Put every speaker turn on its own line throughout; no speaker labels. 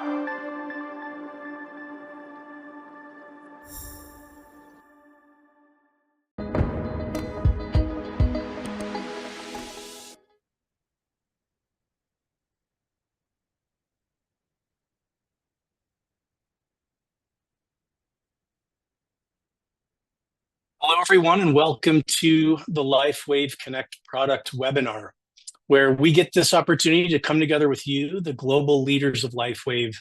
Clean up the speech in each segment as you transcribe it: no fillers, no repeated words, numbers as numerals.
Hello, everyone, and welcome to the LifeWave Connect product webinar, where we get this opportunity to come together with you, the global leaders of LifeWave,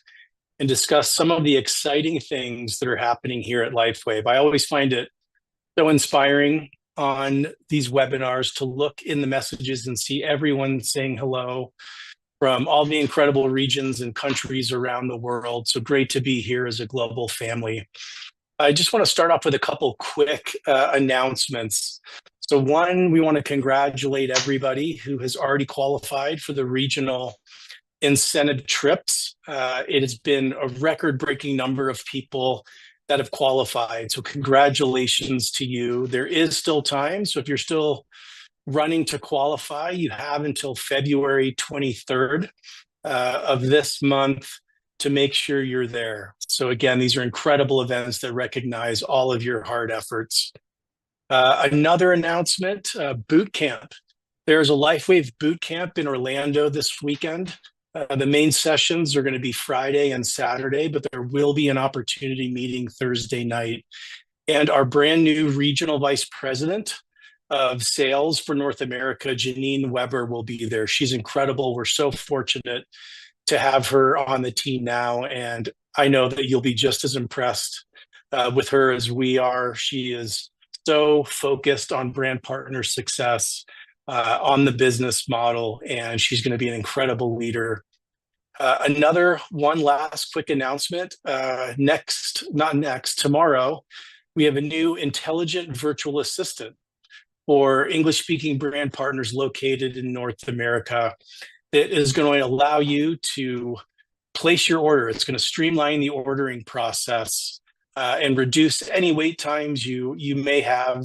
and discuss some of the exciting things that are happening here at LifeWave. I always find it so inspiring on these webinars to look in the messages and see everyone saying hello from all the incredible regions and countries around the world. So great to be here as a global family. I just want to start off with a couple quick announcements. So one, we want to congratulate everybody who has already qualified for the regional incentive trips. It has been a record-breaking number of people that have qualified. So congratulations to you. There is still time. So if you're still running to qualify, you have until February 23rd of this month to make sure you're there. So again, these are incredible events that recognize all of your hard efforts. Another announcement, boot camp. There's a LifeWave boot camp in Orlando this weekend. The main sessions are going to be Friday and Saturday, but there will be an opportunity meeting Thursday night. And our brand new regional vice president of sales for North America, Janine Weber, will be there. She's incredible. We're so fortunate to have her on the team now, and I know that you'll be just as impressed with her as we are. She is so focused on brand partner success, on the business model, and she's going to be an incredible leader. One last quick announcement. Tomorrow, we have a new intelligent virtual assistant for English-speaking brand partners located in North America. It is going to allow you to place your order. It's going to streamline the ordering process and reduce any wait times you may have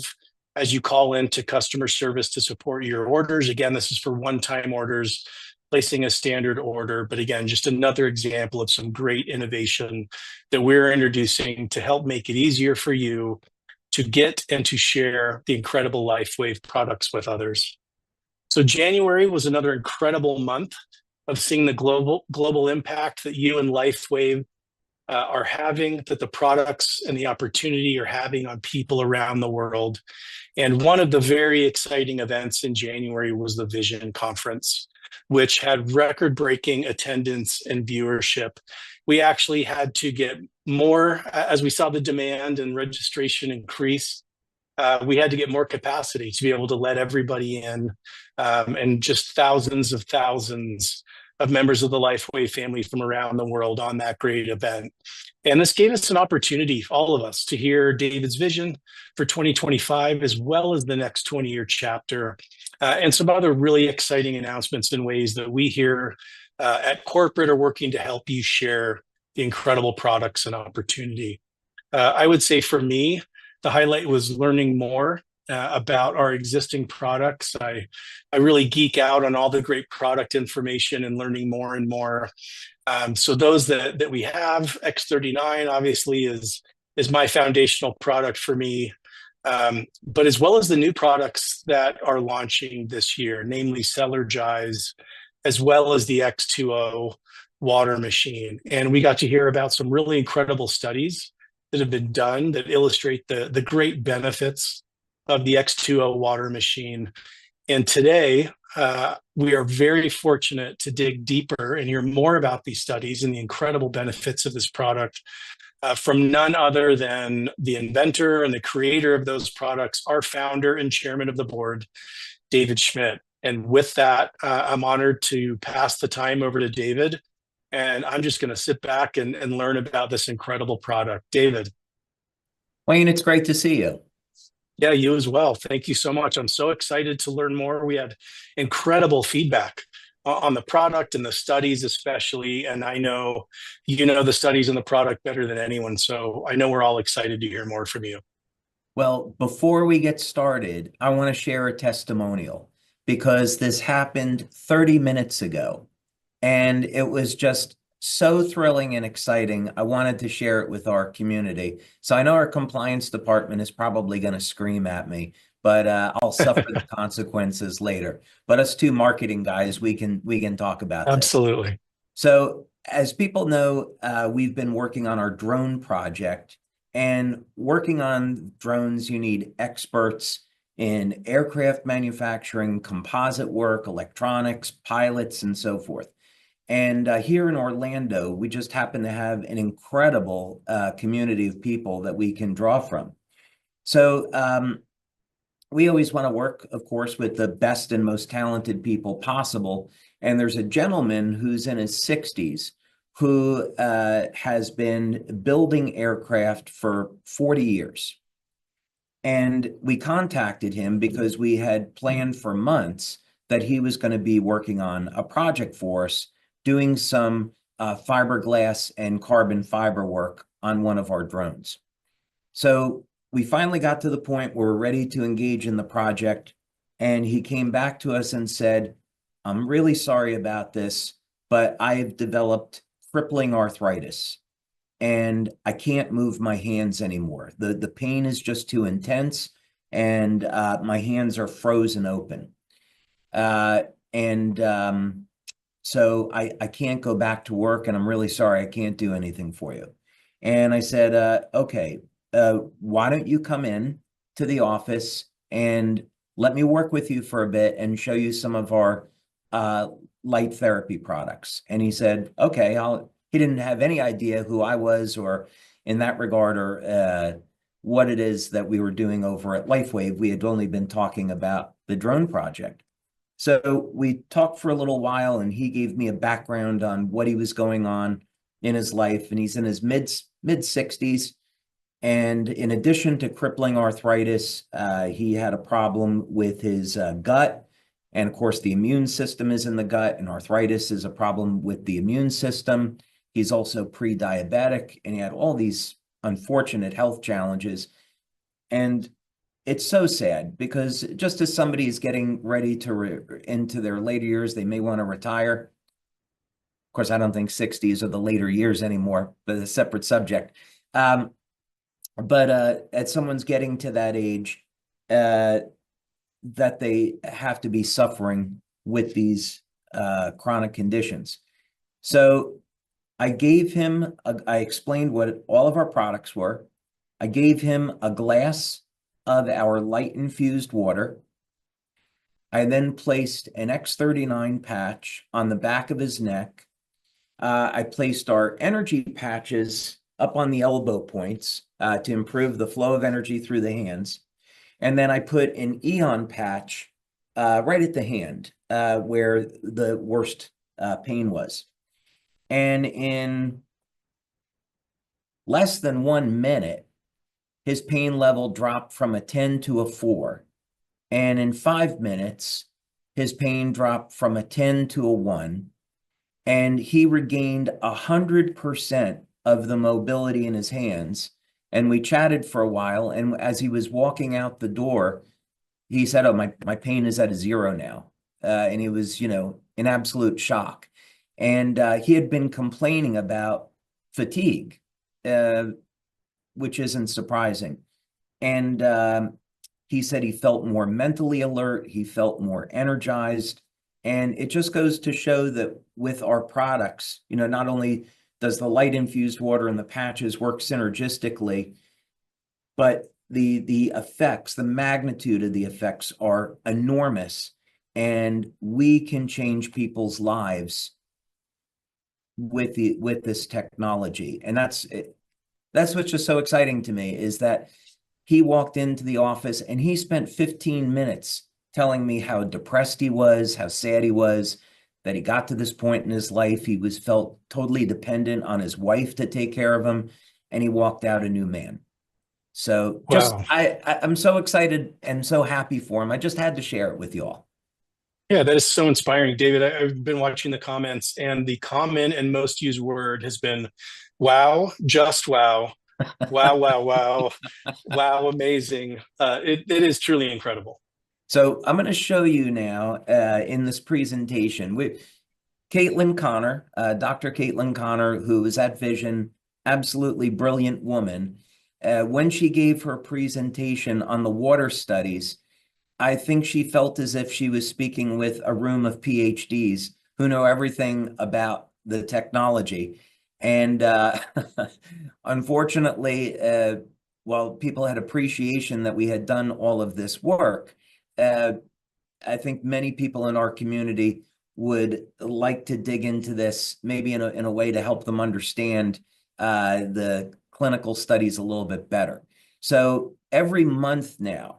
as you call into customer service to support your orders. Again, this is for one-time orders, placing a standard order. But again, just another example of some great innovation that we're introducing to help make it easier for you to get and to share the incredible LifeWave products with others. So January was another incredible month of seeing the global impact that you and LifeWave are having, that the products and the opportunity are having on people around the world. And one of the very exciting events in January was the Vision Conference, which had record-breaking attendance and viewership. We actually had to get more, as we saw the demand and registration increase, we had to get more capacity to be able to let everybody in, and just thousands of members of the LifeWave family from around the world on that great event. And this gave us an opportunity, all of us, to hear David's vision for 2025, as well as the next 20-year chapter, and some other really exciting announcements in ways that we here at corporate are working to help you share the incredible products and opportunity. I would say for me, the highlight was learning more about our existing products. I really geek out on all the great product information and learning more and more. So those that we have, X39 obviously is my foundational product for me, but as well as the new products that are launching this year, namely Cellergize, as well as the X2O water machine. And we got to hear about some really incredible studies that have been done that illustrate the great benefits of the X2O water machine. And today, we are very fortunate to dig deeper and hear more about these studies and the incredible benefits of this product from none other than the inventor and the creator of those products, our founder and chairman of the board, David Schmidt. And with that, I'm honored to pass the time over to David. And I'm just going to sit back and learn about this incredible product. David.
Wayne, it's great to see you.
Yeah, you as well. Thank you so much. I'm so excited to learn more. We had incredible feedback on the product and the studies especially. And I know you know the studies and the product better than anyone. So I know we're all excited to hear more from you.
Well, before we get started, I want to share a testimonial because this happened 30 minutes ago. And it was just so thrilling and exciting. I wanted to share it with our community. So I know our compliance department is probably going to scream at me, but I'll suffer the consequences later. But us two marketing guys, we can talk about this.
Absolutely.
So as people know, we've been working on our drone project, and working on drones, you need experts in aircraft manufacturing, composite work, electronics, pilots, and so forth. And here in Orlando, we just happen to have an incredible community of people that we can draw from. So we always want to work, of course, with the best and most talented people possible. And there's a gentleman who's in his 60s who has been building aircraft for 40 years. And we contacted him because we had planned for months that he was going to be working on a project for us, doing some fiberglass and carbon fiber work on one of our drones. So we finally got to the point where we're ready to engage in the project. And he came back to us and said, I'm really sorry about this, but I've developed crippling arthritis and I can't move my hands anymore. The pain is just too intense, and my hands are frozen open. And so I can't go back to work, and I'm really sorry, I can't do anything for you. And I said, okay, why don't you come in to the office and let me work with you for a bit and show you some of our light therapy products. And he said, okay, he didn't have any idea who I was or in that regard, or what it is that we were doing over at LifeWave. We had only been talking about the drone project. So we talked for a little while, and he gave me a background on what he was going on in his life. And he's in his mid 60s. And in addition to crippling arthritis, he had a problem with his gut. And of course, the immune system is in the gut, and arthritis is a problem with the immune system. He's also pre-diabetic, and he had all these unfortunate health challenges. And it's so sad because just as somebody is getting ready to into their later years, they may want to retire. Of course, I don't think 60s are the later years anymore, but a separate subject. But as someone's getting to that age, that they have to be suffering with these chronic conditions. So I gave him, I explained what all of our products were. I gave him a glass of our light infused water. I then placed an X39 patch on the back of his neck. I placed our energy patches up on the elbow points to improve the flow of energy through the hands. And then I put an Eon patch right at the hand where the worst pain was. And in less than 1 minute, his pain level dropped from a 10 to a 4. And in 5 minutes, his pain dropped from a 10 to a 1. And he regained 100% of the mobility in his hands. And we chatted for a while. And as he was walking out the door, he said, oh, my pain is at a 0 now. And he was, in absolute shock. And he had been complaining about fatigue, which isn't surprising. And he said he felt more mentally alert. He felt more energized. And it just goes to show that with our products, not only does the light infused water and the patches work synergistically, but the effects, the magnitude of the effects are enormous. And we can change people's lives with this technology. And that's what's just so exciting to me, is that he walked into the office and he spent 15 minutes telling me how depressed he was, how sad he was, that he got to this point in his life. He felt totally dependent on his wife to take care of him, and he walked out a new man. So just,
Wow.
I'm so excited and so happy for him. I just had to share it with you all.
Yeah, that is so inspiring, David. I've been watching the comments, and the common and most used word has been wow, just wow, wow, wow, wow, wow, amazing. It is truly incredible.
So I'm going to show you now in this presentation. Caitlin Connor, Dr. Caitlin Connor, who was at Vision, absolutely brilliant woman. When she gave her presentation on the water studies, I think she felt as if she was speaking with a room of PhDs who know everything about the technology. And unfortunately, while people had appreciation that we had done all of this work, I think many people in our community would like to dig into this maybe in a way to help them understand the clinical studies a little bit better. So every month now,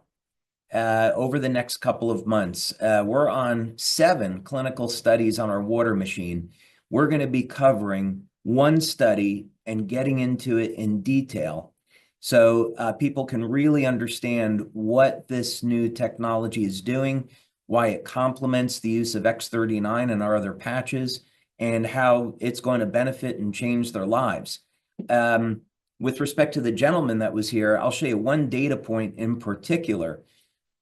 over the next couple of months, we're on 7 clinical studies on our water machine. We're going to be covering one study and getting into it in detail so people can really understand what this new technology is doing, why it complements the use of X39 and our other patches, and how it's going to benefit and change their lives. With respect to the gentleman that was here, I'll show you one data point in particular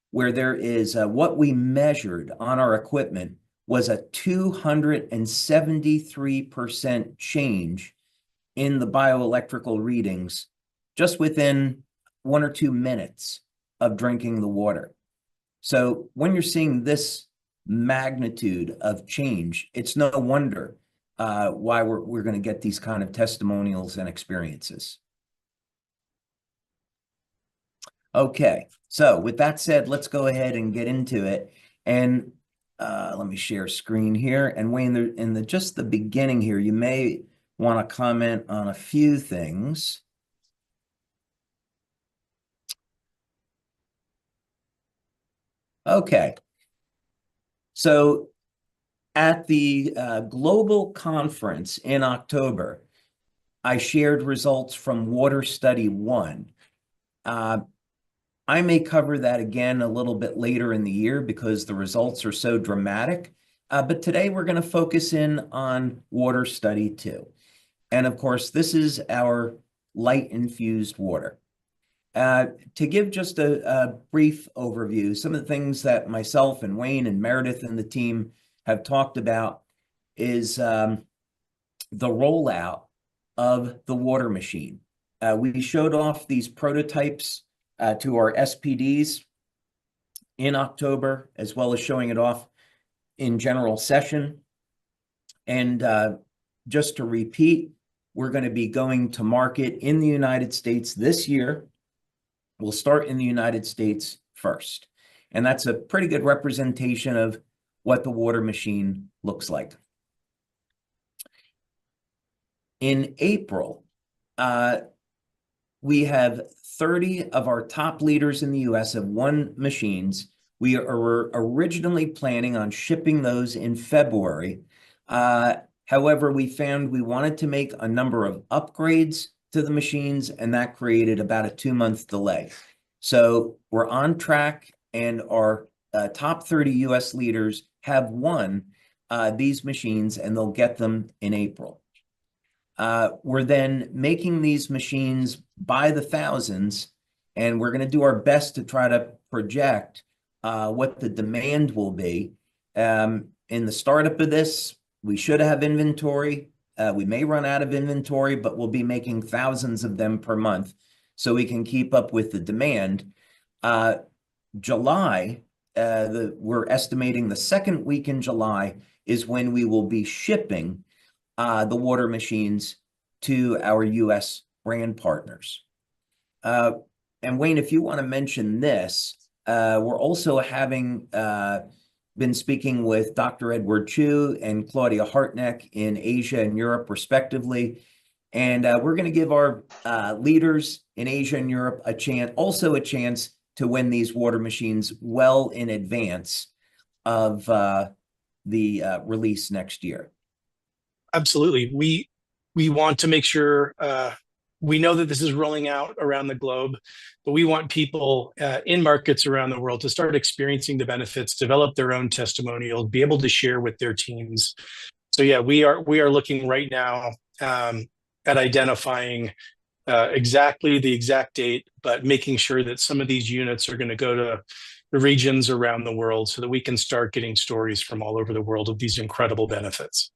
where there is what we measured on our equipment was a 273% change in the bioelectrical readings just within 1 or 2 minutes of drinking the water. So when you're seeing this magnitude of change, it's no wonder why we're going to get these kind of testimonials and experiences. Okay, so with that said, let's go ahead and get into it. And let me share screen here. And Wayne, in just the beginning here, you may want to comment on a few things. Okay, so at the global conference in October, I shared results from Water Study 1. I may cover that again a little bit later in the year because the results are so dramatic. But today we're going to focus in on Water Study 2. And of course, this is our light infused water. To give just a brief overview, some of the things that myself and Wayne and Meredith and the team have talked about is the rollout of the water machine. We showed off these prototypes to our SPDs in October, as well as showing it off in general session. And just to repeat, we're going to be going to market in the United States this year. We'll start in the United States first. And that's a pretty good representation of what the water machine looks like. In April, we have 30 of our top leaders in the US have won machines. We are originally planning on shipping those in February. However, we found we wanted to make a number of upgrades to the machines, and that created about a 2-month delay. So we're on track, and our top 30 US leaders have won these machines, and they'll get them in April. We're then making these machines by the thousands, and we're going to do our best to try to project what the demand will be. In the startup of this, we should have inventory. We may run out of inventory, but we'll be making thousands of them per month so we can keep up with the demand. July, we're estimating the second week in July is when we will be shipping the water machines to our US brand partners. And Wayne, if you want to mention this, we're also having been speaking with Dr. Edward Chu and Claudia Hartneck in Asia and Europe, respectively. And we're going to give our leaders in Asia and Europe a chance to win these water machines well in advance of the release next year.
Absolutely. We want to make sure we know that this is rolling out around the globe, but we want people in markets around the world to start experiencing the benefits, develop their own testimonials, be able to share with their teams. So yeah, we are looking right now at identifying exactly the exact date, but making sure that some of these units are going to go to the regions around the world so that we can start getting stories from all over the world of these incredible benefits.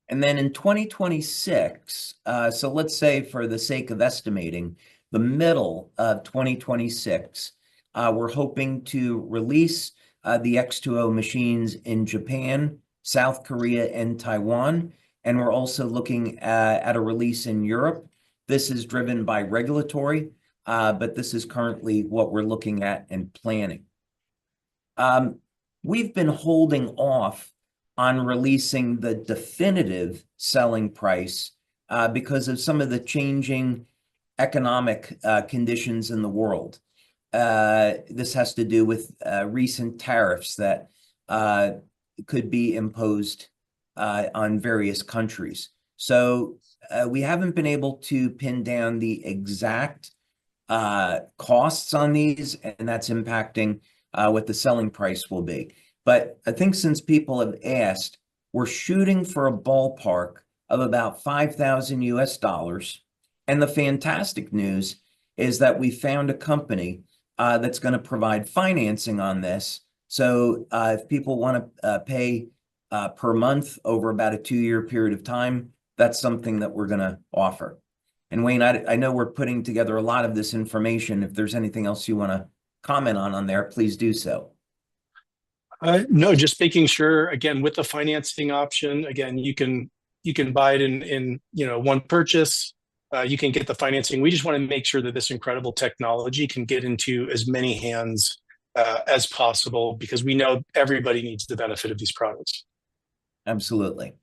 And then in 2026, so let's say for the sake of estimating, the middle of 2026, we're hoping to release the X2O machines in Japan, South Korea, and Taiwan. And we're also looking at a release in Europe. This is driven by regulatory, but this is currently what we're looking at and planning. We've been holding off on releasing the definitive selling price because of some of the changing economic conditions in the world. This has to do with recent tariffs that could be imposed on various countries. So we haven't been able to pin down the exact costs on these, and that's impacting what the selling price will be. But I think since people have asked, we're shooting for a ballpark of about 5,000 US dollars. And the fantastic news is that we found a company that's going to provide financing on this. So if people want to pay per month over about a 2-year period of time, that's something that we're going to offer. And Wayne, I know we're putting together a lot of this information. If there's anything else you want to comment on there, please do so.
No, just making sure, again, with the financing option, again, you can buy it in one purchase. You can get the financing. We just want to make sure that this incredible technology can get into as many hands as possible, because we know everybody needs the benefit of these products.
Absolutely.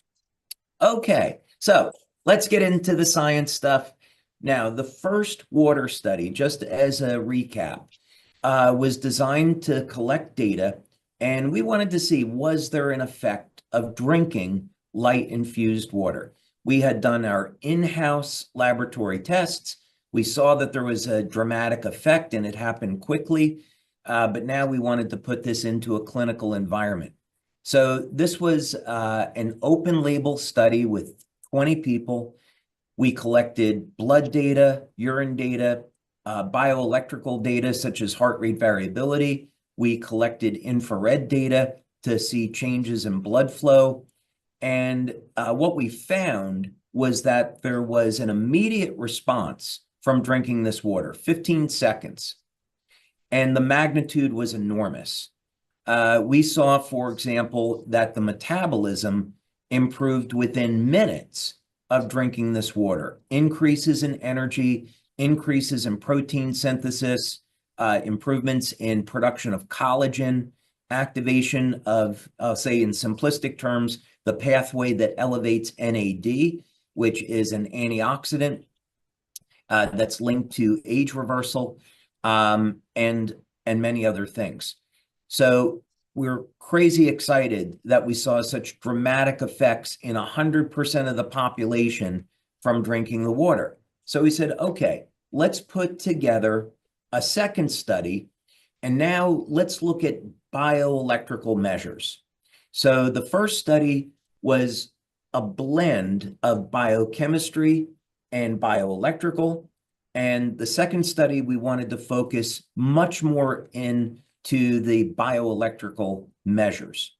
Okay, so let's get into the science stuff. Now, the first water study, just as a recap, was designed to collect data, and we wanted to see, was there an effect of drinking light-infused water? We had done our in-house laboratory tests. We saw that there was a dramatic effect, and it happened quickly, but now we wanted to put this into a clinical environment. So this was an open label study with 20 people. We collected blood data, urine data, bioelectrical data such as heart rate variability. We collected infrared data to see changes in blood flow. And what we found was that there was an immediate response from drinking this water, 15 seconds. And the magnitude was enormous. We saw, for example, that the metabolism improved within minutes of drinking this water. Increases in energy, increases in protein synthesis, improvements in production of collagen, activation of, say in simplistic terms, the pathway that elevates NAD, which is an antioxidant that's linked to age reversal, and many other things. So we're crazy excited that we saw such dramatic effects in 100% of the population from drinking the water. So we said, okay, let's put together a second study, and now let's look at bioelectrical measures. So the first study was a blend of biochemistry and bioelectrical, and the second study we wanted to focus much more into the bioelectrical measures.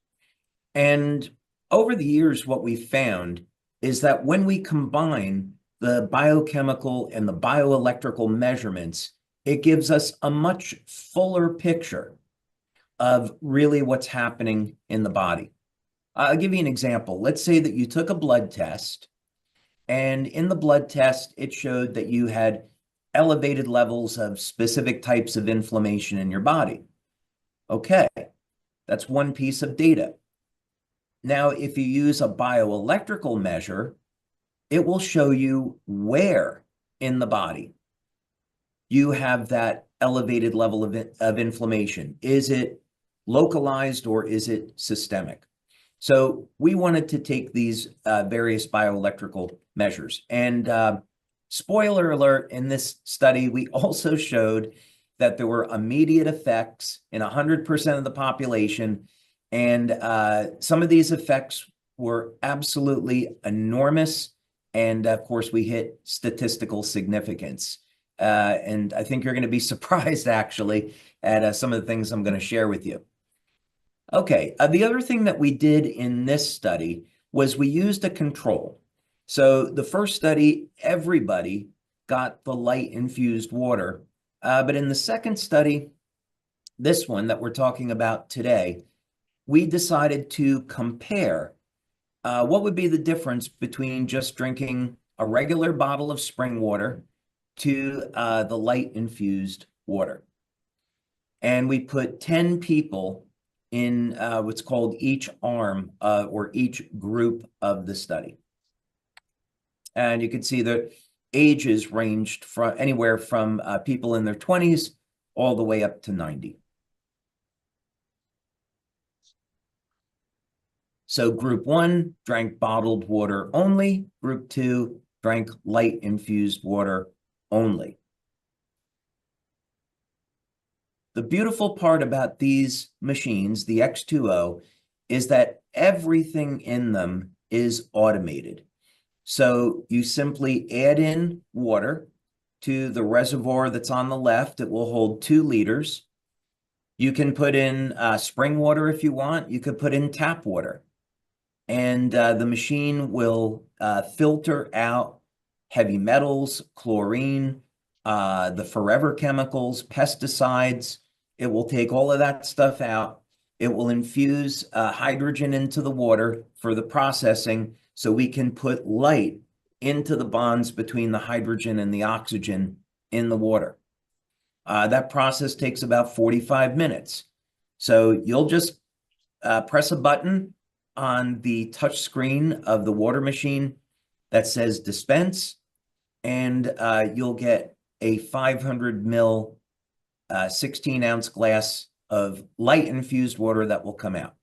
And over the years, what we found is that when we combine the biochemical and the bioelectrical measurements, it gives us a much fuller picture of really what's happening in the body. I'll give you an example. Let's say that you took a blood test, and in the blood test, it showed that you had elevated levels of specific types of inflammation in your body. Okay, that's one piece of data. Now, if you use a bioelectrical measure, it will show you where in the body you have that elevated level of inflammation. Is it localized or is it systemic? So we wanted to take these various bioelectrical measures. And spoiler alert, in this study, we also showed that there were immediate effects in 100% of the population. And some of these effects were absolutely enormous. And of course, we hit statistical significance. And I think you're going to be surprised, actually, at some of the things I'm going to share with you. Okay, the other thing that we did in this study was we used a control. So the first study, everybody got the light-infused water. But in the second study, this one that we're talking about today, we decided to compare what would be the difference between just drinking a regular bottle of spring water to the light-infused water. And we put 10 people in what's called each arm or each group of the study. And you can see the ages ranged from anywhere from people in their 20s all the way up to 90. So group 1 drank bottled water only. Group 2 drank light-infused water only. The beautiful part about these machines, the X2O, is that everything in them is automated. So you simply add in water to the reservoir that's on the left. It will hold 2 liters. You can put in spring water if you want. You could put in tap water. And the machine will filter out heavy metals, chlorine, the forever chemicals, pesticides. It will take all of that stuff out. It will infuse hydrogen into the water for the processing so we can put light into the bonds between the hydrogen and the oxygen in the water. That process takes about 45 minutes. So you'll just press a button on the touch screen of the water machine that says dispense, and you'll get a 500 ml 16-ounce glass of light-infused water that will come out.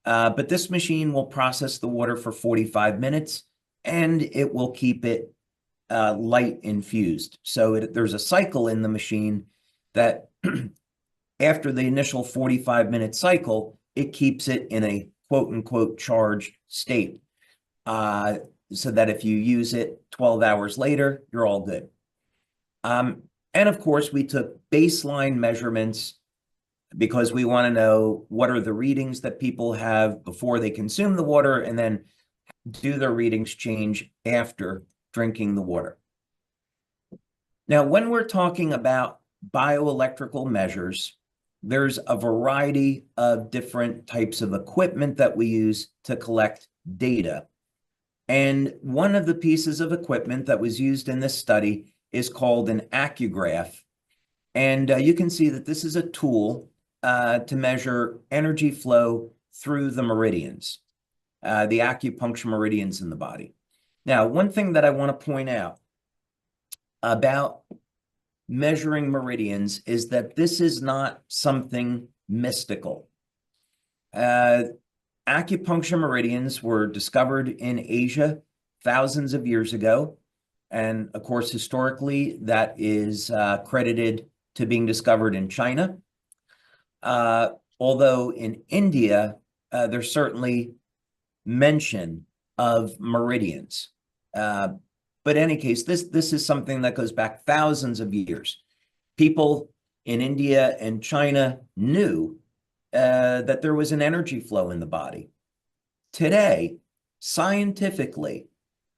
But this machine will process the water for 45 minutes, and it will keep it light-infused. So there's a cycle in the machine that after the initial 45-minute cycle, it keeps it in a quote-unquote charged state, so that if you use it 12 hours later, you're all good. And of course, we took baseline measurements because we want to know what are the readings that people have before they consume the water, and then do their readings change after drinking the water. Now, when we're talking about bioelectrical measures, there's a variety of different types of equipment that we use to collect data. And one of the pieces of equipment that was used in this study is called an accugraph. And you can see that this is a tool to measure energy flow through the meridians, the acupuncture meridians in the body. Now, one thing that I want to point out about measuring meridians is that this is not something mystical. Acupuncture meridians were discovered in Asia thousands of years ago. And of course, historically, that is credited to being discovered in China. Although in India, there's certainly mention of meridians. But in any case, this is something that goes back thousands of years. People in India and China knew that there was an energy flow in the body. Today, scientifically,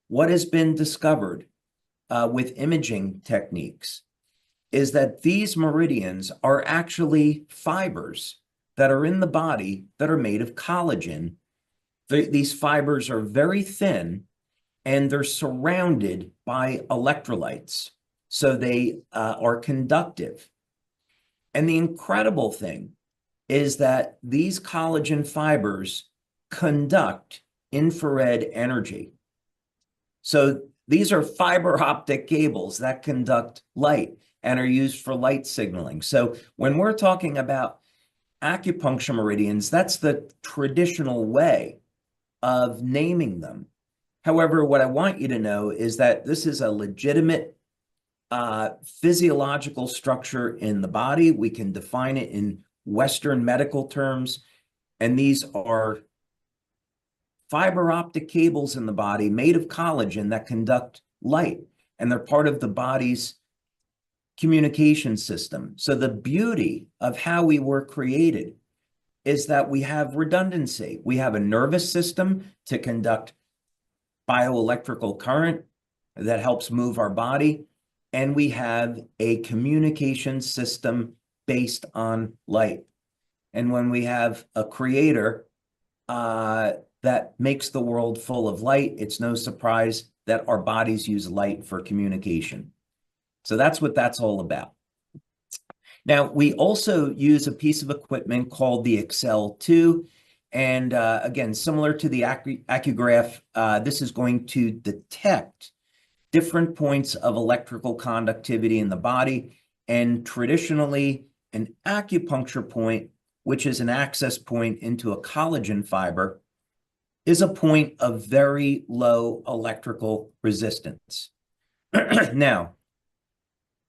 what has been discovered with imaging techniques is that these meridians are actually fibers that are in the body that are made of collagen. These fibers are very thin, and they're surrounded by electrolytes, so they are conductive. And the incredible thing is that these collagen fibers conduct infrared energy. So these are fiber optic cables that conduct light and are used for light signaling. So when we're talking about acupuncture meridians, that's the traditional way of naming them. However, what I want you to know is that this is a legitimate physiological structure in the body. We can define it in Western medical terms, and these are fiber optic cables in the body made of collagen that conduct light, and they're part of the body's communication system. So the beauty of how we were created is that we have redundancy. We have a nervous system to conduct bioelectrical current that helps move our body, and we have a communication system based on light. And when we have a creator that makes the world full of light, it's no surprise that our bodies use light for communication. So that's what that's all about. Now, we also use a piece of equipment called the Excel 2. And again, similar to the Accugraph, this is going to detect different points of electrical conductivity in the body. And traditionally, an acupuncture point, which is an access point into a collagen fiber, is a point of very low electrical resistance. Now,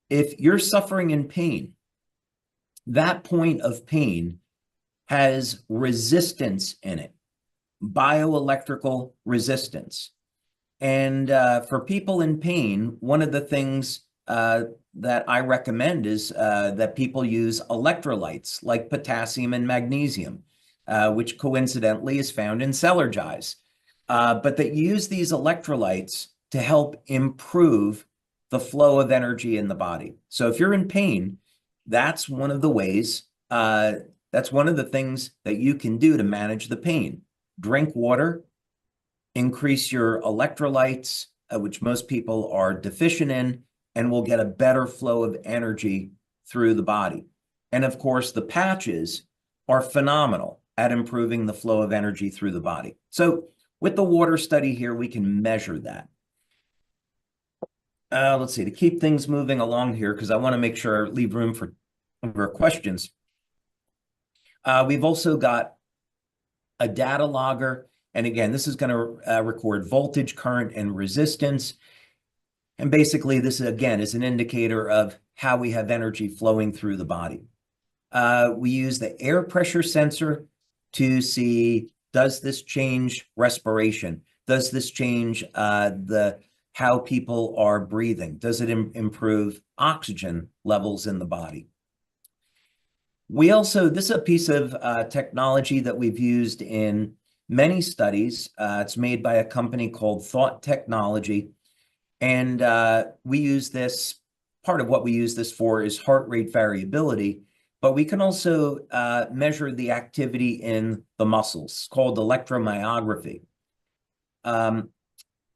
if you're suffering in pain, that point of pain has resistance in it, bioelectrical resistance. And for people in pain, one of the things that I recommend is that people use electrolytes like potassium and magnesium, which coincidentally is found in Celergise. But that use these electrolytes to help improve the flow of energy in the body. So if you're in pain, that's one of the ways, that's one of the things that you can do to manage the pain. Drink water, increase your electrolytes, which most people are deficient in, and we'll get a better flow of energy through the body. And of course, the patches are phenomenal at improving the flow of energy through the body. So with the water study here, we can measure that. Let's see, to keep things moving along here, because I want to make sure I leave room for questions. We've also got a data logger. And again, this is going to record voltage, current, and resistance. And basically, this, again, is an indicator of how we have energy flowing through the body. We use the air pressure sensor to see, does this change respiration? Does this change how people are breathing? Does it improve oxygen levels in the body? We also, this is a piece of technology that we've used in many studies. It's made by a company called Thought Technology. And we use this, part of what we use this for is heart rate variability, but we can also measure the activity in the muscles, called electromyography.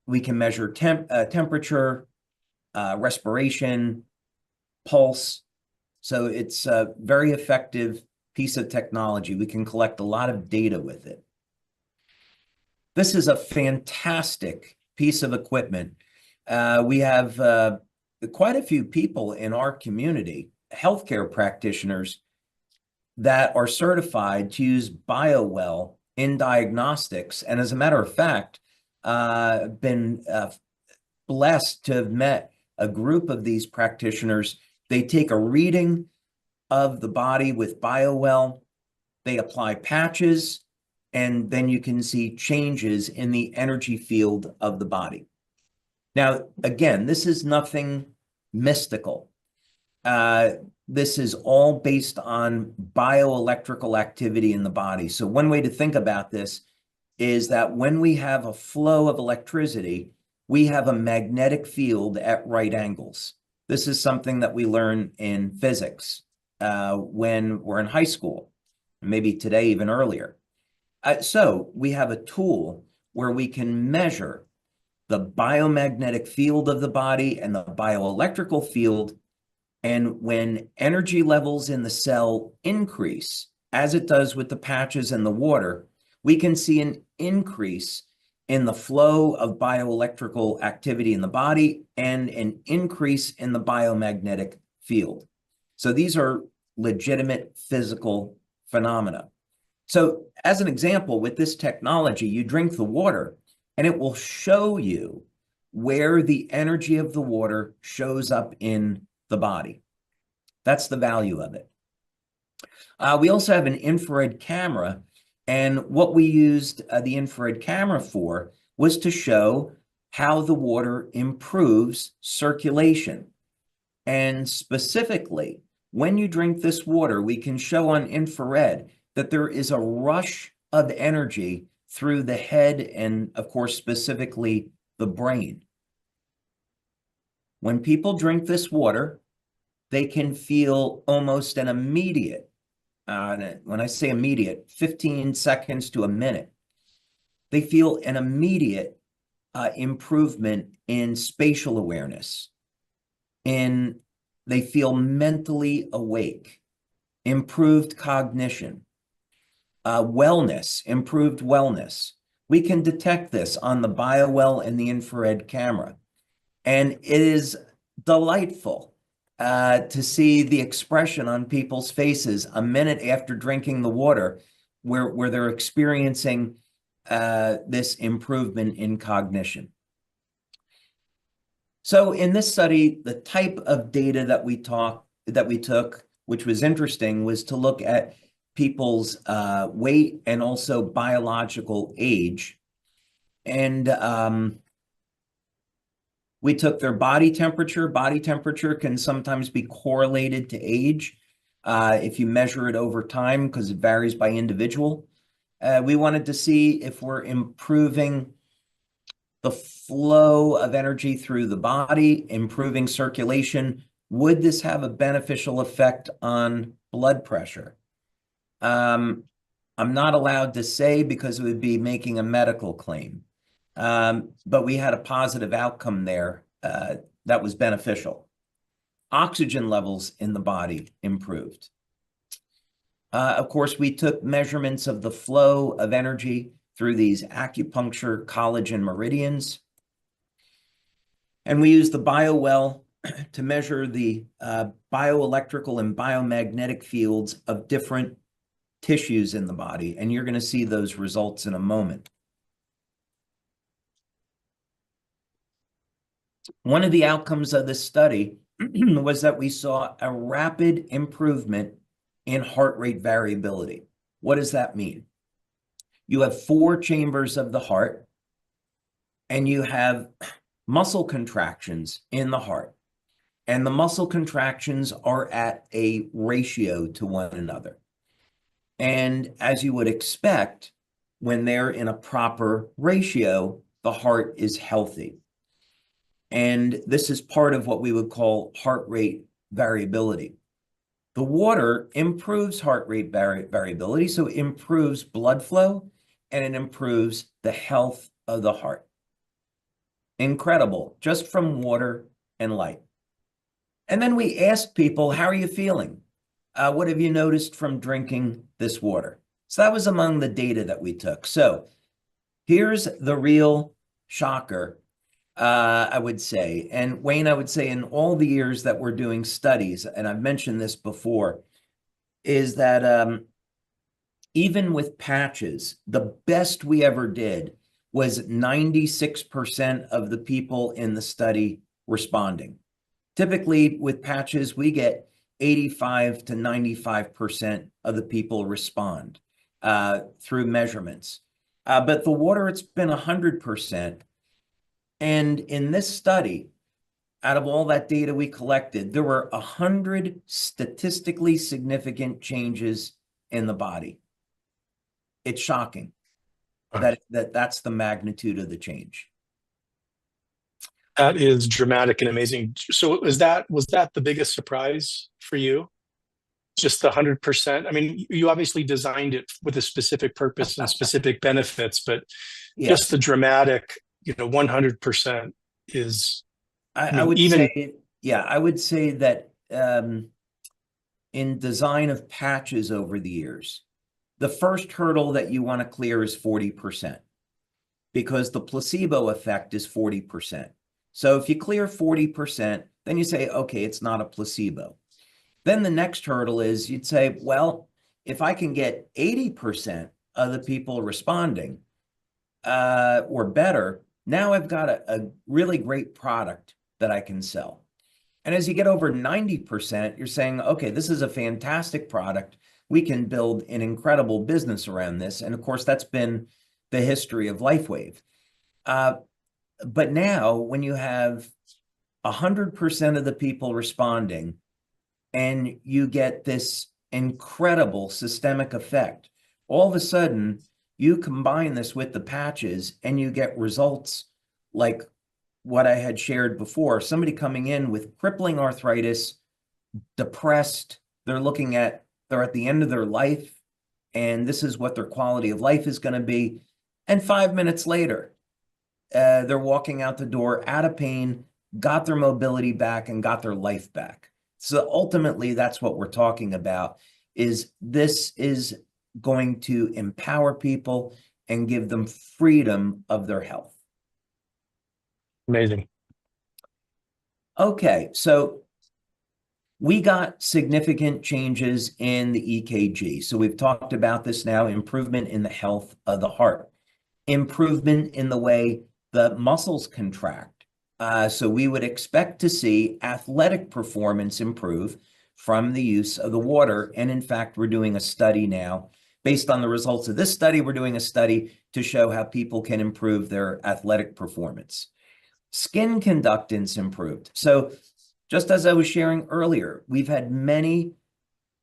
We can measure temperature, respiration, pulse. So it's a very effective piece of technology. We can collect a lot of data with it. This is a fantastic piece of equipment. We have quite a few people in our community, healthcare practitioners, that are certified to use BioWell in diagnostics. And as a matter of fact, been blessed to have met a group of these practitioners. They take a reading of the body with BioWell, they apply patches, and then you can see changes in the energy field of the body. Now, again, this is nothing mystical. This is all based on bioelectrical activity in the body. So one way to think about this is that when we have a flow of electricity, we have a magnetic field at right angles. This is something that we learn in physics when we're in high school, maybe today even earlier. So we have a tool where we can measure the biomagnetic field of the body and the bioelectrical field. And when energy levels in the cell increase, as it does with the patches and the water, we can see an increase in the flow of bioelectrical activity in the body and an increase in the biomagnetic field. So these are legitimate physical phenomena. So as an example, with this technology, you drink the water and it will show you where the energy of the water shows up in the body. That's the value of it. We also have an infrared camera. And what we used the infrared camera for was to show how the water improves circulation. And specifically, when you drink this water, we can show on infrared that there is a rush of energy through the head and, of course, specifically the brain. When people drink this water, they can feel almost an immediate, when I say immediate, 15 seconds to a minute, they feel an immediate improvement in spatial awareness, they feel mentally awake, improved cognition, improved wellness. We can detect this on the BioWell and the infrared camera. And it is delightful to see the expression on people's faces a minute after drinking the water where they're experiencing this improvement in cognition. So in this study, the type of data that we took, which was interesting, was to look at people's weight and also biological age. And we took their body temperature. Body temperature can sometimes be correlated to age if you measure it over time, because it varies by individual. We wanted to see if we're improving the flow of energy through the body, improving circulation. Would this have a beneficial effect on blood pressure? I'm not allowed to say because it would be making a medical claim. But we had a positive outcome there that was beneficial. Oxygen levels in the body improved. Of course, we took measurements of the flow of energy through these acupuncture collagen meridians. And we used the BioWell to measure the bioelectrical and biomagnetic fields of different tissues in the body. And you're going to see those results in a moment. One of the outcomes of this study was that we saw a rapid improvement in heart rate variability. What does that mean? You have 4 chambers of the heart, and you have muscle contractions in the heart. And the muscle contractions are at a ratio to one another. And as you would expect, when they're in a proper ratio, the heart is healthy. And this is part of what we would call heart rate variability. The water improves heart rate variability, so it improves blood flow and it improves the health of the heart. Incredible, just from water and light. And then we asked people, how are you feeling? What have you noticed from drinking this water? So that was among the data that we took. So here's the real shocker, I would say. And Wayne, I would say in all the years that we're doing studies, and I've mentioned this before, is that even with patches, the best we ever did was 96% of the people in the study responding. Typically with patches, we get 85 to 95% of the people respond through measurements. But the water, it's been 100%. And in this study, out of all that data we collected, there were 100 statistically significant changes in the body. It's shocking that's the magnitude of the change.
That is dramatic and amazing. So was that the biggest surprise for you? Just the 100%? I mean, you obviously designed it with a specific purpose and specific benefits, but
Yes.
just the dramatic, 100% is,
I would say that in design of patches over the years, the first hurdle that you want to clear is 40%, because the placebo effect is 40%. So if you clear 40%, then you say, okay, it's not a placebo. Then the next hurdle is you'd say, well, if I can get 80% of the people responding or better, now I've got a really great product that I can sell. And as you get over 90%, you're saying, okay, this is a fantastic product. We can build an incredible business around this. And of course, that's been the history of LifeWave. But now when you have 100% of the people responding and you get this incredible systemic effect, All of a sudden, you combine this with the patches and you get results like what I had shared before. Somebody coming in with crippling arthritis, depressed, they're at the end of their life, and this is what their quality of life is going to be. And 5 minutes later, they're walking out the door out of pain, got their mobility back, and got their life back. So ultimately, that's what we're talking about, is this is going to empower people and give them freedom of their health.
Amazing.
Okay, so we got significant changes in the EKG. So we've talked about this now, improvement in the health of the heart, improvement in the way the muscles contract. So we would expect to see athletic performance improve from the use of the water. And in fact, we're doing a study now. Based on the results of this study, we're doing a study to show how people can improve their athletic performance. Skin conductance improved. So just as I was sharing earlier, we've had many,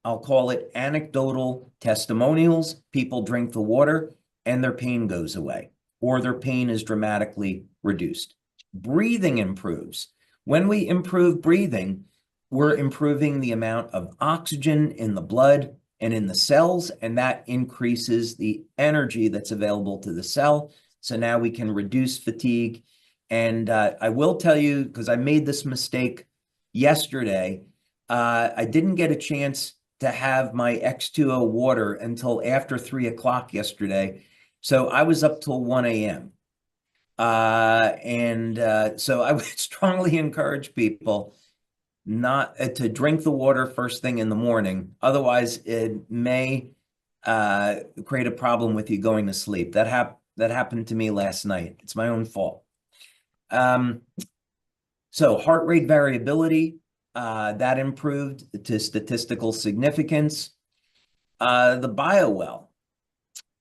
I'll call it anecdotal testimonials. People drink the water and their pain goes away, or their pain is dramatically reduced. Breathing improves. When we improve breathing, we're improving the amount of oxygen in the blood and in the cells, and that increases the energy that's available to the cell. So now we can reduce fatigue. And I will tell you, because I made this mistake yesterday, I didn't get a chance to have my X2O water until after 3 o'clock yesterday. So I was up till 1 a.m. So I would strongly encourage people not to drink the water first thing in the morning. Otherwise, it may create a problem with you going to sleep. That happened to me last night. It's my own fault. So heart rate variability, that improved to statistical significance. The BioWell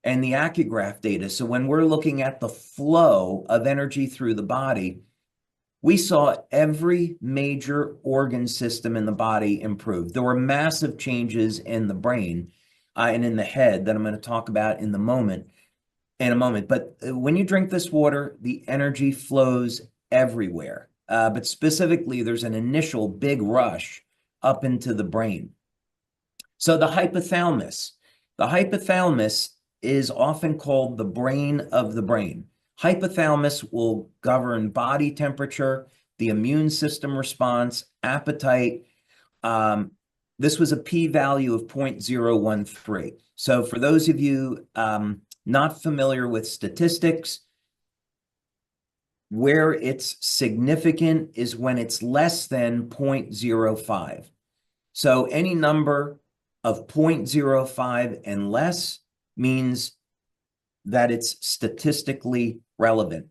and the AccuGraph data. So when we're looking at the flow of energy through the body, we saw every major organ system in the body improve. There were massive changes in the brain and in the head that I'm going to talk about in a moment. But when you drink this water, the energy flows everywhere. But specifically, there's an initial big rush up into the brain. So the hypothalamus is often called the brain of the brain. Hypothalamus will govern body temperature, the immune system response, appetite. This was a p-value of 0.013. So for those of you not familiar with statistics, where it's significant is when it's less than 0.05. So any number of 0.05 and less means that it's statistically relevant.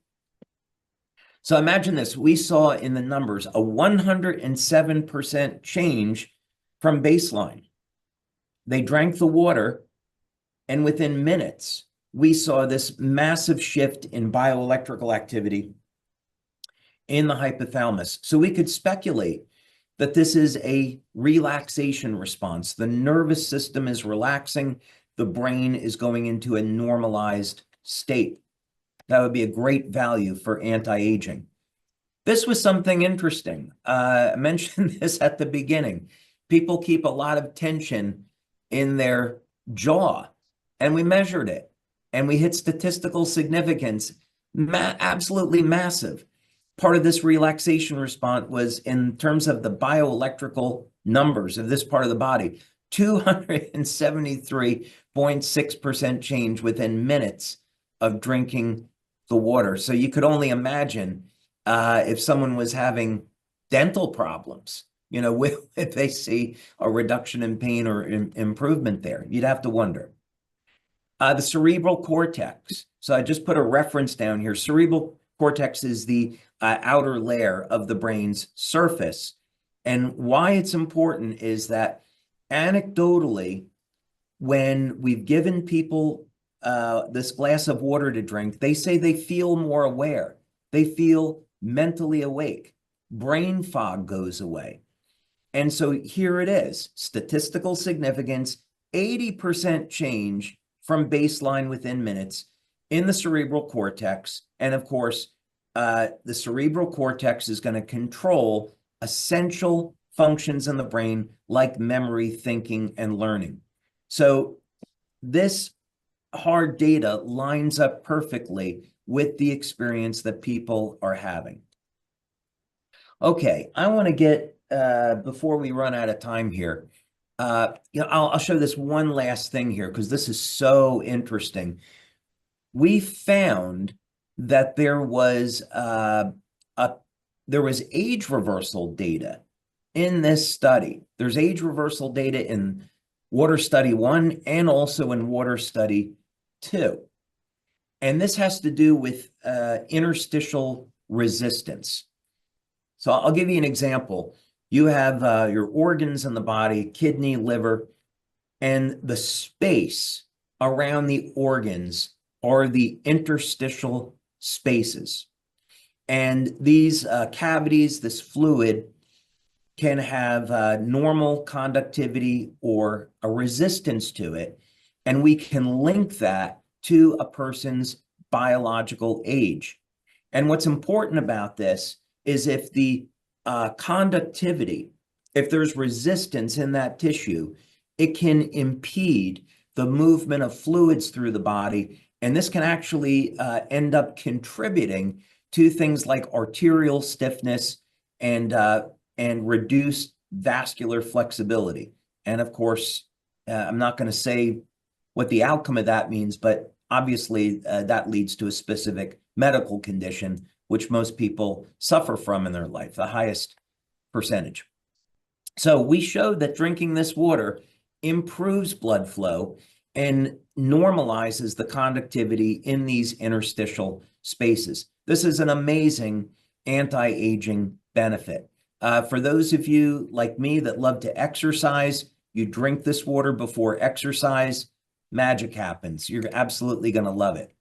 So imagine this. We saw in the numbers a 107% change from baseline. They drank the water, and within minutes, we saw this massive shift in bioelectrical activity in the hypothalamus. So we could speculate that this is a relaxation response. The nervous system is relaxing. The brain is going into a normalized state. That would be a great value for anti-aging. This was something interesting. I mentioned this at the beginning. People keep a lot of tension in their jaw, and we measured it, and we hit statistical significance, absolutely massive. Part of this relaxation response was in terms of the bioelectrical numbers of this part of the body, 273.6% change within minutes of drinking the water. So you could only imagine if someone was having dental problems, if they see a reduction in pain or improvement there. You'd have to wonder. The cerebral cortex. So I just put a reference down here. Cerebral cortex is the outer layer of the brain's surface. And why it's important is that anecdotally, when we've given people this glass of water to drink, they say they feel more aware. They feel mentally awake. Brain fog goes away. And so here it is, statistical significance, 80% change from baseline within minutes in the cerebral cortex. And of course, the cerebral cortex is going to control essential functions in the brain like memory, thinking, and learning. So this hard data lines up perfectly with the experience that people are having. Okay, I want to get, before we run out of time here, I'll show this one last thing here because this is so interesting. We found that there was age reversal data in this study. There's age reversal data in Water Study 1 and also in Water Study 2. And this has to do with interstitial resistance. So I'll give you an example. You have your organs in the body, kidney, liver, and the space around the organs are the interstitial spaces. And these cavities, this fluid, can have normal conductivity or a resistance to it. And we can link that to a person's biological age. And what's important about this is if the conductivity, if there's resistance in that tissue, it can impede the movement of fluids through the body. And this can actually end up contributing to things like arterial stiffness and reduced vascular flexibility. And of course, I'm not going to say what the outcome of that means, but obviously that leads to a specific medical condition, which most people suffer from in their life, the highest percentage. So we showed that drinking this water improves blood flow and normalizes the conductivity in these interstitial spaces. This is an amazing anti-aging benefit. For those of you like me that love to exercise, you drink this water before exercise, magic happens. You're absolutely going to love it.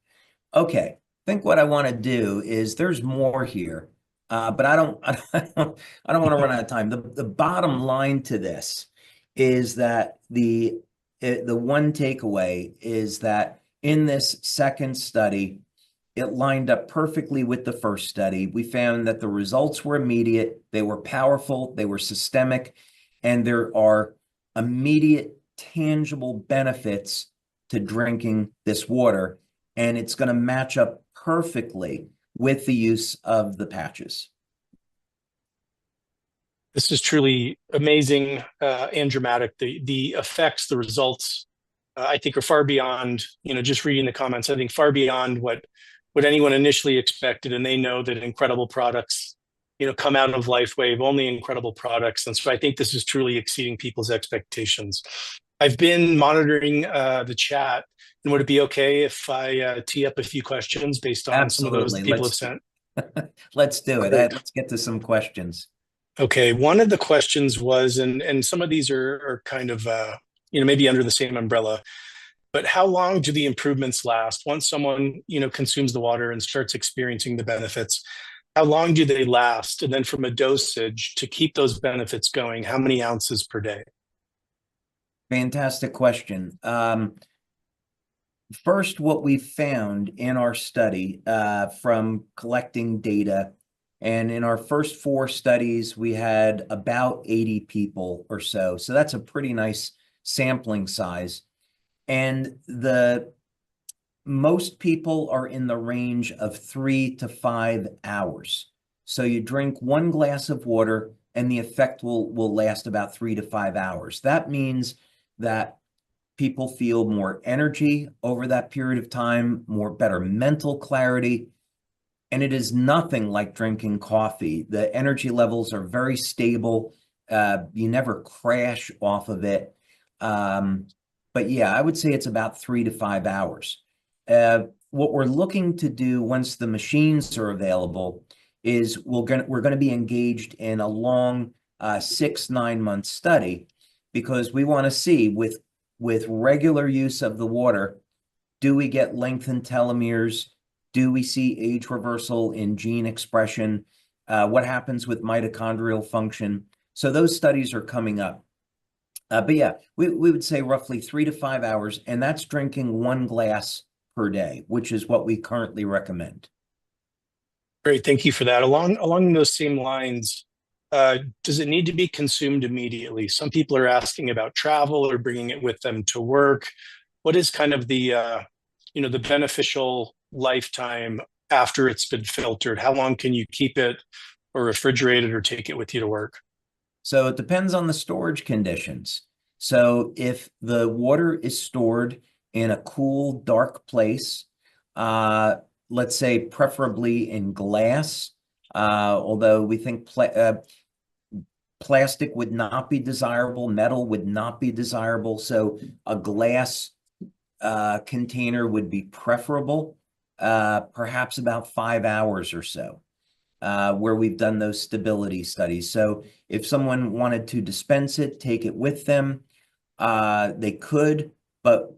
Okay, I think what I want to do is there's more here, but I don't want to run out of time. The bottom line to this is that the one takeaway is that in this second study, it lined up perfectly with the first study. We found that the results were immediate, they were powerful, they were systemic, and there are immediate, tangible benefits to drinking this water, and it's going to match up perfectly with the use of the patches.
This is truly amazing and dramatic. The effects, the results, I think are far beyond, just reading the comments, I think far beyond what anyone initially expected. And they know that incredible products, come out of LifeWave, only incredible products. And so I think this is truly exceeding people's expectations. I've been monitoring the chat, and would it be okay if I tee up a few questions based on some of those that people have sent?
Let's do it. Let's get to some questions.
Okay, one of the questions was, and some of these are kind of, maybe under the same umbrella, but how long do the improvements last? Once someone, consumes the water and starts experiencing the benefits, how long do they last? And then from a dosage to keep those benefits going, how many ounces per day?
Fantastic question. First, what we found in our study from collecting data, and in our first 4 studies, we had about 80 people or so. So that's a pretty nice sampling size. And most people are in the range of 3 to 5 hours. So you drink 1 glass of water and the effect will last about 3 to 5 hours. That means that people feel more energy over that period of time, better mental clarity. And it is nothing like drinking coffee. The energy levels are very stable. You never crash off of it. But yeah, I would say it's about 3 to 5 hours. What we're looking to do once the machines are available is we're going to be engaged in a long 6-9 month study, because we want to see with regular use of the water, do we get lengthened telomeres? Do we see age reversal in gene expression? What happens with mitochondrial function? So those studies are coming up. But yeah, we would say roughly 3 to 5 hours, and that's drinking 1 glass per day, which is what we currently recommend.
Great, thank you for that. Along those same lines, does it need to be consumed immediately? Some people are asking about travel or bringing it with them to work. What is kind of the beneficial lifetime after it's been filtered? How long can you keep it or refrigerate it or take it with you to work?
So it depends on the storage conditions. So if the water is stored in a cool, dark place, uh, let's say preferably in glass, although we think plastic would not be desirable, metal would not be desirable. So a glass container would be preferable, perhaps about 5 hours or so, where we've done those stability studies. So if someone wanted to dispense it, take it with them, they could, but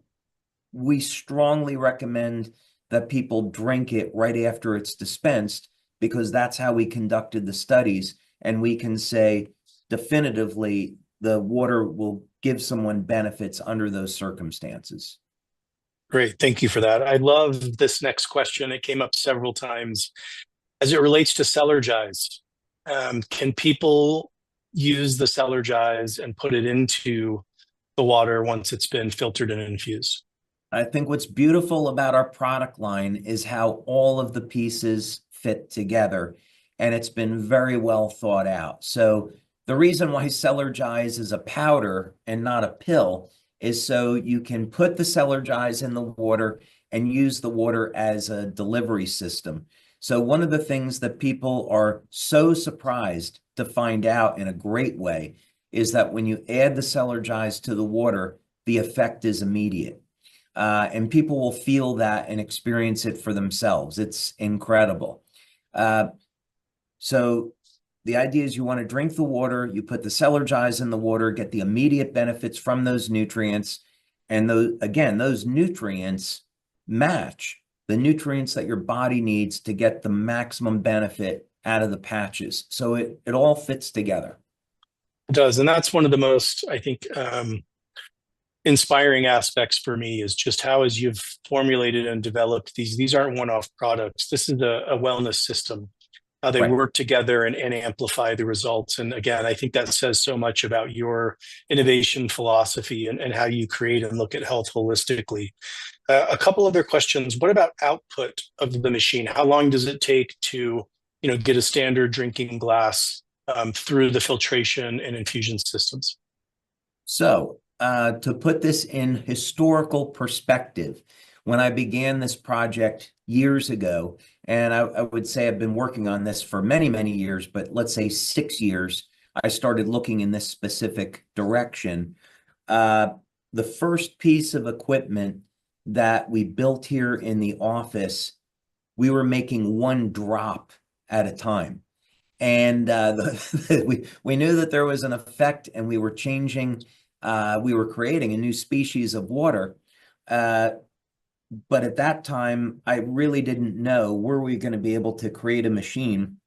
we strongly recommend that people drink it right after it's dispensed, because that's how we conducted the studies. And we can say definitively the water will give someone benefits under those circumstances.
Great, thank you for that. I love this next question. It came up several times as it relates to cellar jies. Can people use the cellar jies and put it into the water once it's been filtered and infused?
I think what's beautiful about our product line is how all of the pieces fit together, and it's been very well thought out. So the reason why Cellar Jies is a powder and not a pill is so you can put the Cellar Jies in the water and use the water as a delivery system. So one of the things that people are so surprised to find out in a great way is that when you add the Cellar Jies to the water, the effect is immediate. And people will feel that and experience it for themselves. It's incredible. So the idea is you want to drink the water, you put the cellar jies in the water, get the immediate benefits from those nutrients. And those nutrients match the nutrients that your body needs to get the maximum benefit out of the patches. So it all fits together.
It does. And that's one of the most, I think, inspiring aspects for me is just how, as you've formulated and developed these aren't one-off products. This is a wellness system, how they
Right.
work together and amplify the results. And again, I think that says so much about your innovation philosophy and how you create and look at health holistically. A couple other questions. What about output of the machine? How long does it take to, get a standard drinking glass through the filtration and infusion systems?
So, to put this in historical perspective, when I began this project years ago, and I would say I've been working on this for many, many years, but let's say 6 years, I started looking in this specific direction. The first piece of equipment that we built here in the office, we were making 1 drop at a time. And we knew that there was an effect, and we were creating a new species of water. But at that time, I really didn't know, were we going to be able to create a machine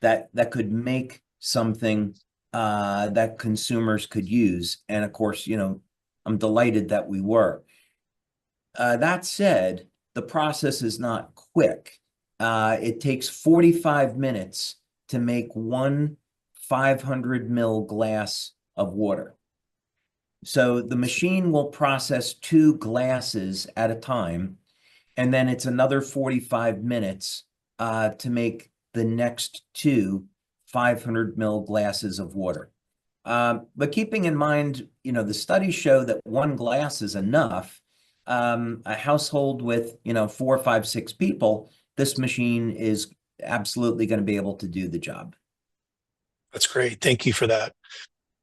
that could make something that consumers could use. And of course, I'm delighted that we were. That said, the process is not quick. It takes 45 minutes to make one 500 ml glass of water. So the machine will process 2 glasses at a time, and then it's another 45 minutes to make the next two 500 ml glasses of water. But keeping in mind, the studies show that 1 glass is enough. A household with, 4, 5, 6 people, this machine is absolutely going to be able to do the job.
That's great. Thank you for that.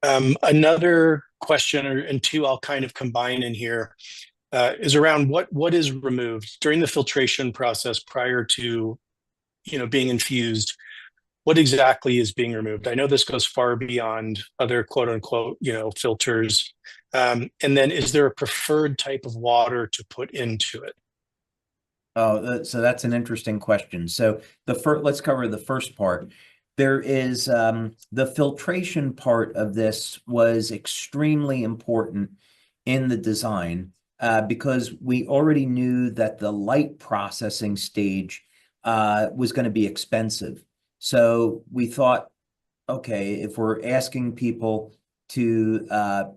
Another question, and two I'll kind of combine in here, is around what is removed during the filtration process prior to, being infused. What exactly is being removed? I know this goes far beyond other quote unquote, filters. And then is there a preferred type of water to put into it?
Oh, so that's an interesting question. So let's cover the first part. There is the filtration part of this was extremely important in the design because we already knew that the light processing stage was going to be expensive. So we thought, okay, if we're asking people to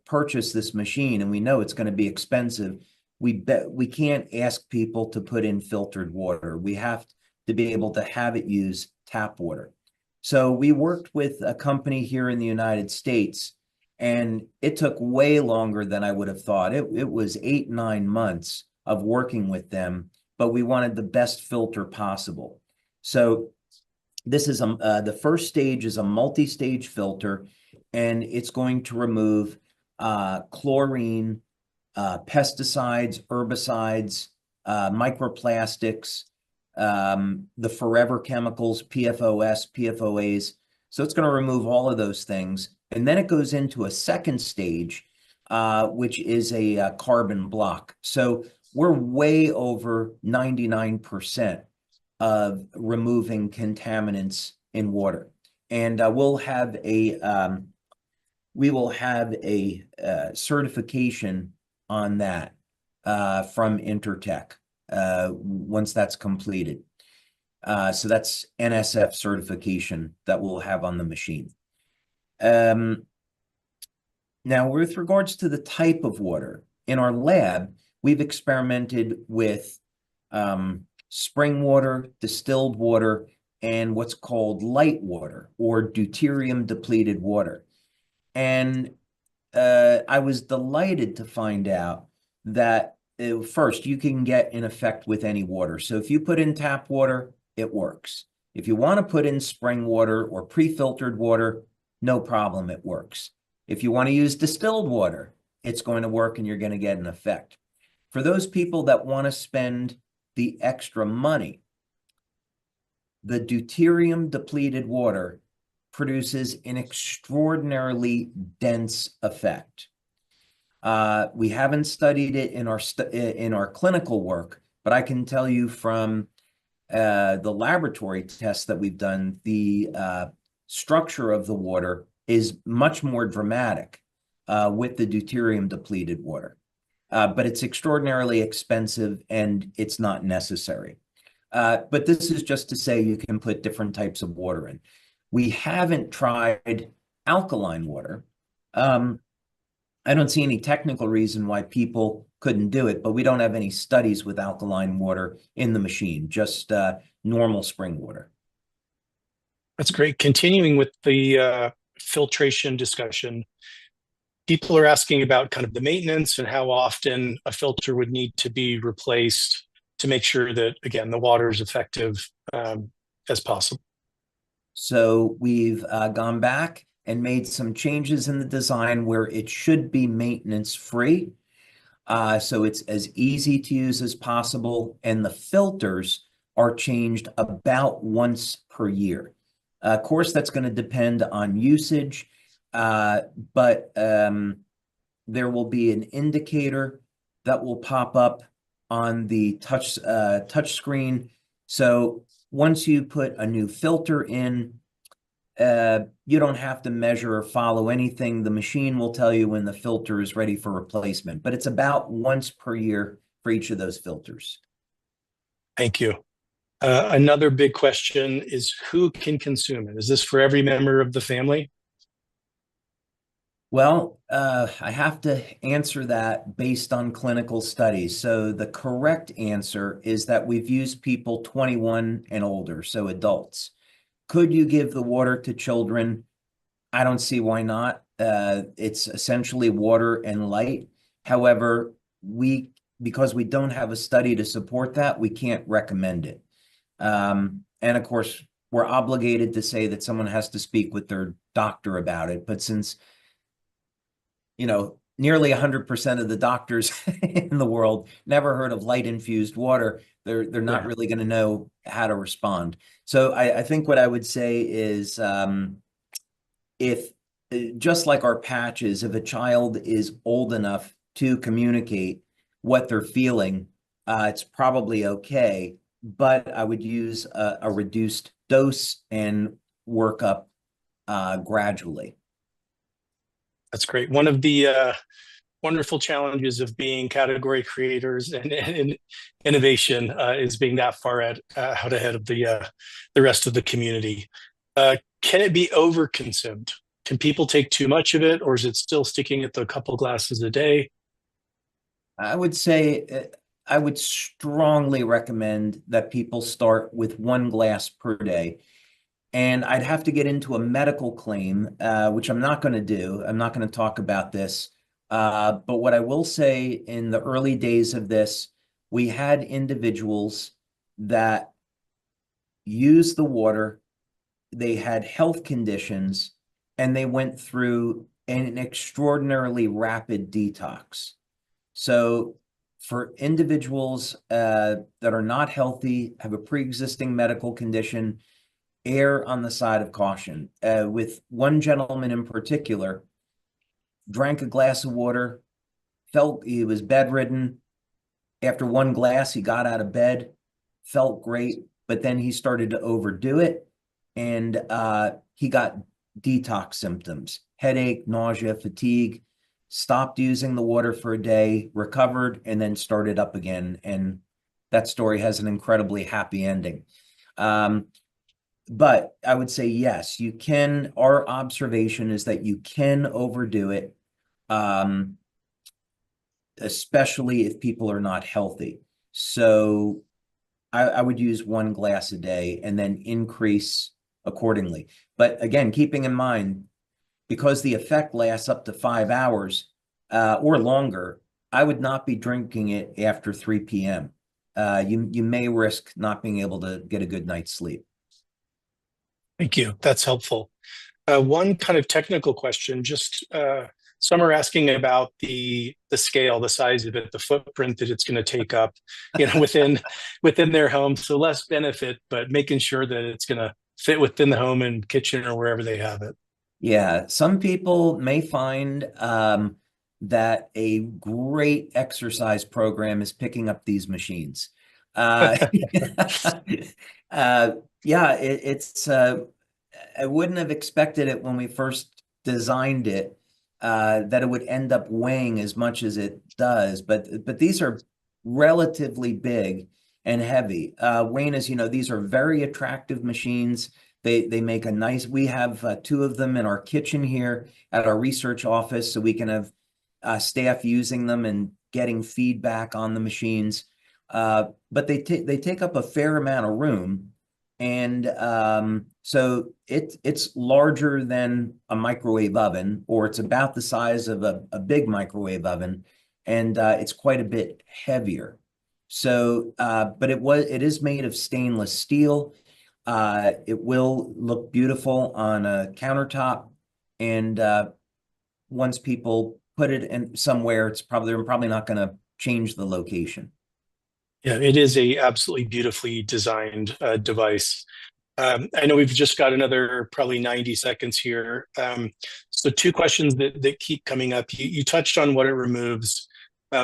purchase this machine and we know it's going to be expensive, we can't ask people to put in filtered water. We have to be able to have it use tap water. So we worked with a company here in the United States, and it took way longer than I would have thought. It was 8, 9 months of working with them, but we wanted the best filter possible. So this is the first stage is a multi-stage filter, and it's going to remove chlorine, pesticides, herbicides, microplastics, the forever chemicals, PFOS, PFOAs. So it's going to remove all of those things. And then it goes into a second stage, which is a carbon block. So we're way over 99% of removing contaminants in water. And we will have a certification on that from Intertech once that's completed. So that's NSF certification that we'll have on the machine. Now, with regards to the type of water, in our lab, we've experimented with spring water, distilled water, and what's called light water or deuterium depleted water. And I was delighted to find out that first, you can get in effect with any water. So if you put in tap water, it works. If you want to put in spring water or pre-filtered water, no problem, it works. If you want to use distilled water, it's going to work and you're going to get an effect. For those people that want to spend the extra money, the deuterium depleted water produces an extraordinarily dense effect. We haven't studied it in our clinical work, but I can tell you from the laboratory tests that we've done, the structure of the water is much more dramatic with the deuterium depleted water. But it's extraordinarily expensive and it's not necessary. But this is just to say you can put different types of water in. We haven't tried alkaline water. I don't see any technical reason why people couldn't do it, but we don't have any studies with alkaline water in the machine, just normal spring water.
That's great. Continuing with the filtration discussion, people are asking about kind of the maintenance and how often a filter would need to be replaced to make sure that, again, the water is effective as possible.
So we've gone back and made some changes in the design where it should be maintenance free. So it's as easy to use as possible. And the filters are changed about once per year. Of course, that's going to depend on usage, but there will be an indicator that will pop up on the touch screen. So once you put a new filter in, you don't have to measure or follow anything. The machine will tell you when the filter is ready for replacement, but it's about once per year for each of those filters.
Thank you. Another big question is who can consume it? Is this for every member of the family?
Well, I have to answer that based on clinical studies. So the correct answer is that we've used people 21 and older, so adults. Could you give the water to children? I don't see why not. It's essentially water and light. However, because we don't have a study to support that, we can't recommend it. And of course, we're obligated to say that someone has to speak with their doctor about it. But since, nearly 100% of the doctors in the world never heard of light infused water, they're not really going to know how to respond. So I think what I would say is if, just like our patches, if a child is old enough to communicate what they're feeling, it's probably okay. But I would use a reduced dose and work up gradually.
That's great. One of the wonderful challenges of being category creators and innovation is being that far out ahead of the rest of the community. Can it be overconsumed? Can people take too much of it, or is it still sticking at the couple glasses a day?
I would say I would strongly recommend that people start with 1 glass per day. And I'd have to get into a medical claim, which I'm not going to do. I'm not going to talk about this. But what I will say, in the early days of this, we had individuals that used the water, they had health conditions, and they went through an extraordinarily rapid detox. So for individuals that are not healthy, have a pre-existing medical condition, err on the side of caution. With one gentleman in particular, drank a glass of water, felt he was bedridden. After 1 glass, he got out of bed, felt great, but then he started to overdo it, and he got detox symptoms, headache, nausea, fatigue, stopped using the water for a day, recovered, and then started up again. And that story has an incredibly happy ending. But I would say, yes, you can. Our observation is that you can overdo it, especially if people are not healthy. So I would use 1 glass a day and then increase accordingly. But again, keeping in mind, because the effect lasts up to 5 hours or longer, I would not be drinking it after 3 p.m. You may risk not being able to get a good night's sleep.
Thank you. That's helpful. One kind of technical question, just some are asking about the scale, the size of it, the footprint that it's going to take up, within their home. So less benefit, but making sure that it's going to fit within the home and kitchen or wherever they have it.
Yeah, some people may find that a great exercise program is picking up these machines. Uh, yeah, it's I wouldn't have expected it when we first designed it, that it would end up weighing as much as it does. But these are relatively big and heavy. Wayne, as you know, these are very attractive machines. They make a nice. We have 2 of them in our kitchen here at our research office, so we can have staff using them and getting feedback on the machines. But they take up a fair amount of room, and so it's larger than a microwave oven, or it's about the size of a big microwave oven, and it's quite a bit heavier. So, but it is made of stainless steel. It will look beautiful on a countertop, and once people put it in somewhere, they're probably not going to change the location.
Yeah, it is a absolutely beautifully designed device. I know we've just got another probably 90 seconds here. So 2 questions that keep coming up. You touched on what it removes.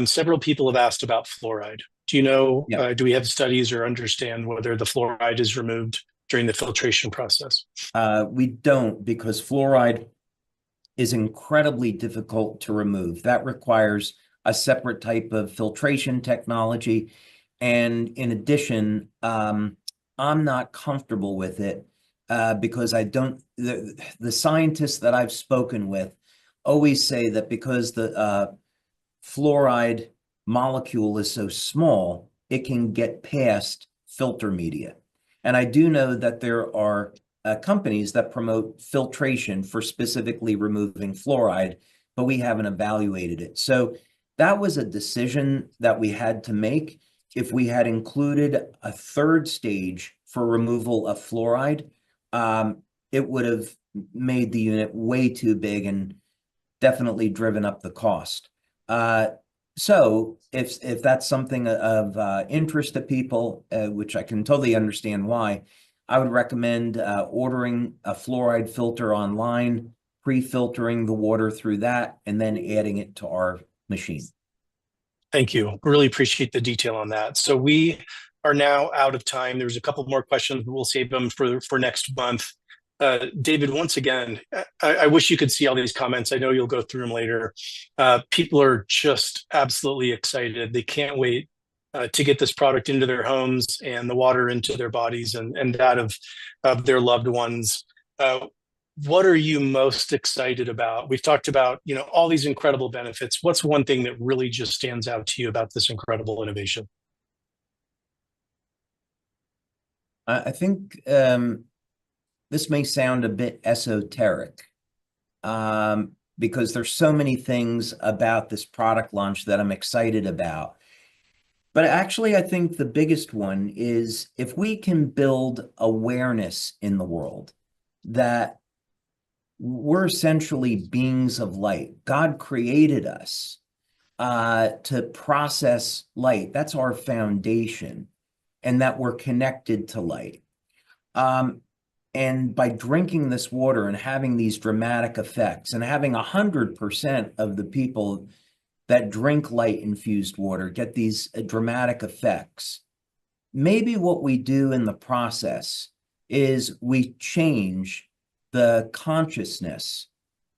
Several people have asked about fluoride. Do you know,
Yeah.
do we have studies or understand whether the fluoride is removed during the filtration process?
We don't, because fluoride is incredibly difficult to remove. That requires a separate type of filtration technology. And in addition, I'm not comfortable with it because the scientists that I've spoken with always say that because the fluoride molecule is so small, it can get past filter media. And I do know that there are companies that promote filtration for specifically removing fluoride, but we haven't evaluated it. So that was a decision that we had to make. If we had included a 3rd stage for removal of fluoride, it would have made the unit way too big and definitely driven up the cost. So if that's something of interest to people, which I can totally understand why, I would recommend ordering a fluoride filter online, pre-filtering the water through that, and then adding it to our machine.
Thank you. Really appreciate the detail on that. So we are now out of time. There's a couple more questions, but we'll save them for next month. David, once again, I wish you could see all these comments. I know you'll go through them later. People are just absolutely excited. They can't wait to get this product into their homes and the water into their bodies and that of their loved ones. What are you most excited about? We've talked about, all these incredible benefits. What's one thing that really just stands out to you about this incredible innovation?
I think this may sound a bit esoteric because there's so many things about this product launch that I'm excited about. But actually, I think the biggest one is if we can build awareness in the world that we're essentially beings of light. God created us to process light. That's our foundation, and that we're connected to light. And by drinking this water and having these dramatic effects, and having 100% of the people that drink light-infused water get these dramatic effects, maybe what we do in the process is we change the consciousness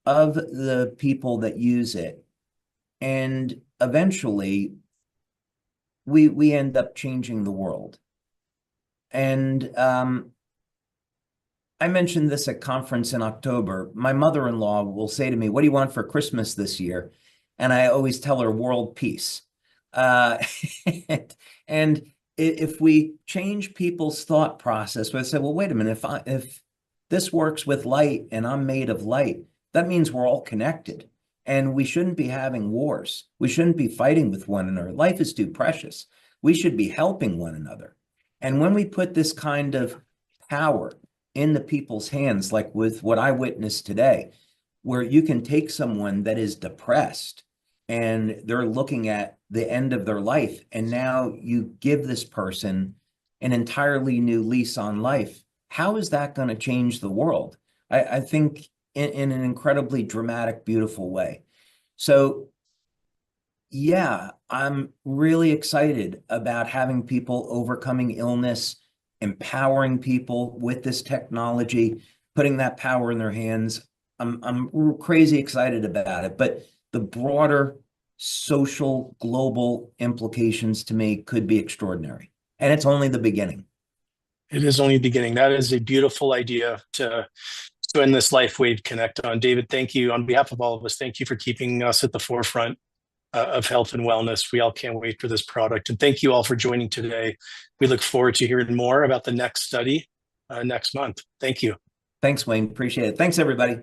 of the people that use it. And eventually, we end up changing the world. And I mentioned this at conference in October. My mother-in-law will say to me, "What do you want for Christmas this year?" And I always tell her world peace. And if we change people's thought process, we say, well, wait a minute, if this works with light and I'm made of light, that means we're all connected. And we shouldn't be having wars. We shouldn't be fighting with one another. Life is too precious. We should be helping one another. And when we put this kind of power into people's hands, like with what I witnessed today, where you can take someone that is depressed and they're looking at the end of their life, and now you give this person an entirely new lease on life, how is that going to change the world? I think in an incredibly dramatic, beautiful way. So yeah, I'm really excited about having people overcoming illness, empowering people with this technology, putting that power in their hands. I'm crazy excited about it, but the broader social global implications to me could be extraordinary. And it's only the beginning.
It is only beginning. That is a beautiful idea to end this Life Wave Connect on. David, thank you. On behalf of all of us, thank you for keeping us at the forefront of health and wellness. We all can't wait for this product. And thank you all for joining today. We look forward to hearing more about the next study next month. Thank you.
Thanks, Wayne. Appreciate it. Thanks, everybody.